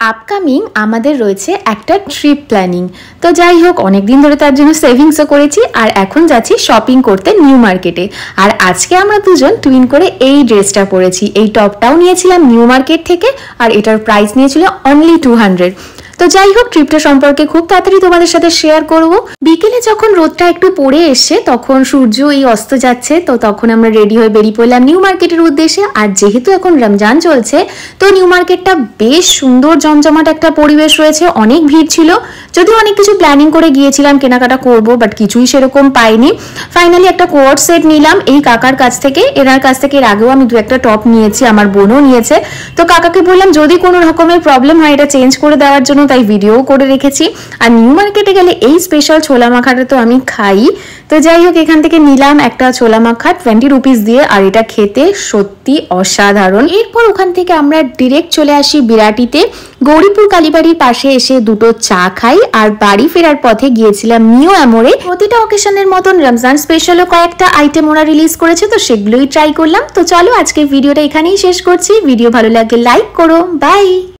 Upcoming আমাদের রয়েছে একটা ট্রিপ প্ল্যানিং। তো যাই হোক, অনেকদিন ধরে তার জন্য সেভিংসও করেছি আর এখন যাচ্ছি শপিং করতে নিউ মার্কেটে। আর আজকে আমরা দুজন টুইন করে এই ড্রেসটা পরেছি। এই টপটাও নিয়েছিলাম নিউ মার্কেট থেকে আর এটার প্রাইস নিয়েছিল অনলি 200। তো যাই হোক, ট্রিপটা সম্পর্কে খুব তাড়াতাড়ি তোমাদের সাথে শেয়ার করব। বিকেলে যখন রোদটা একটু পড়ে এসছে তখন সূর্য এই অস্ত যাচ্ছে, তো তখন আমরা রেডি হয়ে বেরিয়ে পড়লাম নিউ মার্কেটের উদ্দেশ্যে। আর যেহেতু এখন রমজান চলছে তো নিউ মার্কেটটা বেশ সুন্দর জমজমাট একটা পরিবেশ রয়েছে, অনেক ভিড় ছিল। যদিও অনেক কিছু প্ল্যানিং করে গিয়েছিলাম কেনাকাটা করব, বাট কিছুই সেরকম পাইনি। ফাইনালি একটা কোয়ার্ড সেট নিলাম এই কাকার কাছ থেকে। এনার কাছ থেকে এর আগেও আমি দু একটা টপ নিয়েছি, আমার বোনও নিয়েছে। তো কাকাকে বললাম যদি কোনো রকমের প্রবলেম হয় এটা চেঞ্জ করে দেওয়ার জন্য, তাই ভিডিও করে রেখেছি। আর নিউ মার্কেটে গেলে এই স্পেশাল ছোলা মাখাটা তো আমি খাই। তো যাই হোক, এখান থেকে নিলাম একটা ছোলা মাখা 20 রুপিস দিয়ে, আর এটা খেতে সত্যি অসাধারণ। এরপর ওখান থেকে আমরা ডিরেক্ট চলে আসি বিরাটিতে। গৌরীপুর কালীবাড়ির পাশে এসে দুটো চা খাই আর বাড়ি ফেরার পথে গিয়েছিলাম মিও অ্যামোরে। প্রতিটা অকেশনের মতন রমজান স্পেশালও কয়েকটা আইটেম ওরা রিলিজ করেছে, তো সেগুলোই ট্রাই করলাম। তো চলো আজকের ভিডিওটা এখানেই শেষ করছি। ভিডিও ভালো লাগলে লাইক করো। বাই।